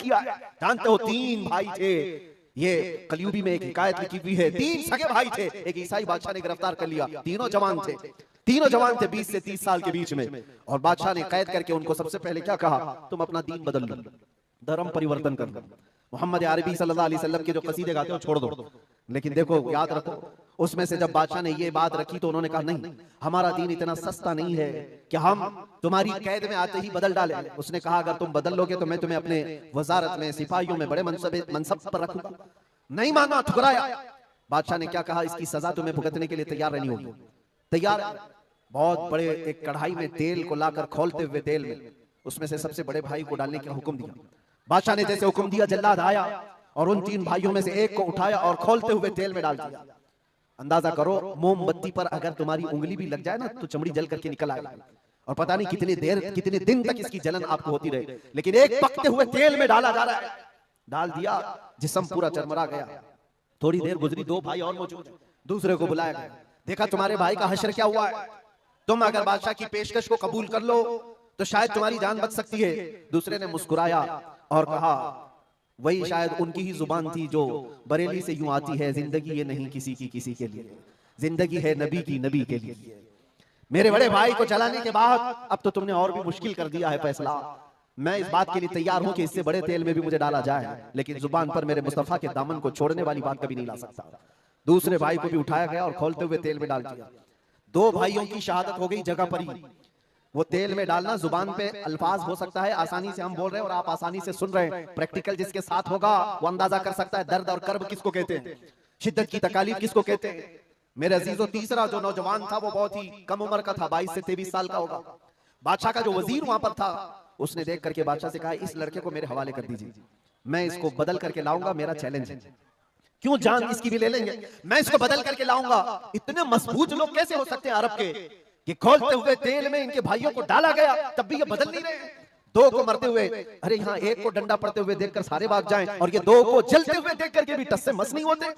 किया है। जानते हो 3 भाई थे, ये कलयुगी में एक हिकायत लिखी हुई है, 3 सगे भाई थे। एक ईसाई बादशाह ने गिरफ्तार कर लिया, तीनों जवान थे, 20 से 30 साल के बीच में। और बादशाह ने कैद करके उनको सबसे पहले क्या कहा, तुम अपना दीन बदल लो, धर्म परिवर्तन कर लो, मोहम्मद अरबी सल्लल्लाहु अलैहि वसल्लम के जो कसीदे गाते हो छोड़ दो। लेकिन देखो याद रखो, उसमें से जब बादशाह ने ये बात रखी तो उन्होंने कहा नहीं, हमारा दीन इतना सस्ता नहीं है कि हम तुम्हारी कैद में आते ही बदल डालें। उसने कहा अगर तुम बदल लोगे तो मैं तुम्हें अपने वजारत में, सिपाहियों में बड़े मनसब पर रखूंगा। नहीं माना, ठुकराया। बादशाह ने क्या कहा, इसकी सजा तुम्हें भुगतने के लिए तैयार रहनी होगी। तैयार। बहुत बड़े एक कढ़ाई में तेल को लाकर खोलते हुए तेल में उसमें से सबसे बड़े भाई को डालने का हुक्म दिया। बादशाह ने जैसे हुक्म दिया, जल्लाद आया और उन 3 भाइयों में से एक को उठाया और खोलते हुए तेल में डाल दिया। अंदाजा करो, मोमबत्ती पर अगर तुम्हारी उंगली भी लग जाए ना तो चमड़ी जल करके निकल आएगी, और पता नहीं कितनी देर, कितने दिन तक इसकी जलन आपको होती रहे। लेकिन एक पकते हुए तेल में डाला जा रहा है। डाल दिया, जिस्म पूरा चरमरा गया। थोड़ी देर गुजरी, 2 भाई और मौजूद, दूसरे को बुलाया गया, देखा तुम्हारे भाई का हश्र क्या हुआ है, तुम अगर बादशाह की पेशकश को कबूल कर लो तो शायद तुम्हारी जान बच सकती है। दूसरे ने मुस्कुराया और कहा वही शायद उनकी ही जुबान थी जो बरेली से यूं आती है, जिंदगी ये नहीं किसी की किसी के लिए, जिंदगी है नबी की नबी के लिए। मेरे बड़े भाई को जलाने के बाद अब तो तुमने और भी मुश्किल कर दिया है फैसला। मैं इस बात के लिए तैयार हूं कि इससे बड़े तेल में भी मुझे डाला जाए, लेकिन जुबान पर मेरे मुस्तफा के दामन को छोड़ने वाली बात कभी नहीं ला सकता। दूसरे भाई को भी उठाया गया और खोलते हुए तेल में डाल दिया। 2 भाइयों की शहादत हो गई जगह पर ही। वो तेल में डालना, जुबान पे अल्फाज हो सकता है, आसानी से हम बोल रहे हैं और आप आसानी से सुन रहे हैं, प्रैक्टिकल जिसके साथ होगा वो अंदाजा कर सकता है दर्द और कर्ब किसको कहते हैं, शिद्दत की तकालीफ किसको कहते हैं। मेरे अजीजों, तीसरा जो नौजवान था वो बहुत ही कम उम्र का था, 22 से 23 साल का होगा। बादशाह का जो वजीर वहां पर था उसने देख करके बादशाह से कहा इस लड़के को मेरे हवाले कर दीजिए, मैं इसको बदल करके लाऊंगा, मेरा चैलेंज है। क्यों जान इसकी भी ले लेंगे, मैं इसको बदल करके लाऊंगा। इतने मजबूत लोग कैसे हो सकते हैं अरब के, कि खोलते हुए तेल में इनके भाइयों को डाला गया तब भी ये बदल नहीं रहे। 2 को मरते हुए, अरे यहाँ एक को डंडा पड़ते हुए देखकर सारे भाग जाएं, और ये 2 को जलते हुए देख करके भी टस से मस नहीं होते।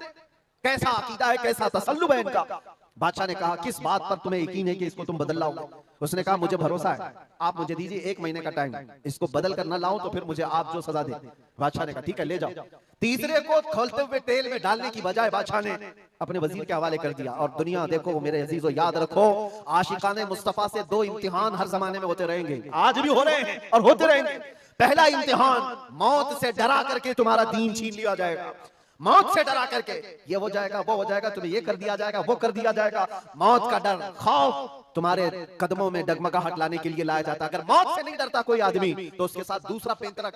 कैसा अकीदा है, कैसा तसल्लुब है इनका। बादशाह ने कहा किस बात पर तुम्हें यकीन है कि इसको तुम बदल लाओगे। उसने कहा मुझे भरोसा है, आप मुझे दीजिए 1 महीने का टाइम, इसको बदल कर ना लाऊं तो फिर मुझे आप जो सजा दे। बादशाह ने कहा ठीक है ले जाओ। तीसरे को खोलते हुए तेल में डालने की बजाय बादशाह ने अपने वजीर के हवाले कर दिया। और दुनिया देखो मेरे अजीजों, याद रखो आशिकाने मुस्तफा से 2 इम्तिहान हर जमाने में होते रहेंगे, आज भी हो रहे हैं और होते रहेंगे। पहला इम्तिहान, मौत से डरा करके तुम्हारा दीन छीन लिया जाएगा, मौत से डरा करके ये हो जाएगा वो हो जाएगा, तुम्हें ये कर दिया जाएगा वो कर दिया जाएगा। मौत का डर, खौफ तुम्हारे कदमों में डगमगाहट लाने के लिए लाया जाता है। अगर मौत से नहीं डरता कोई आदमी तो उसके साथ दूसरा पैंतरा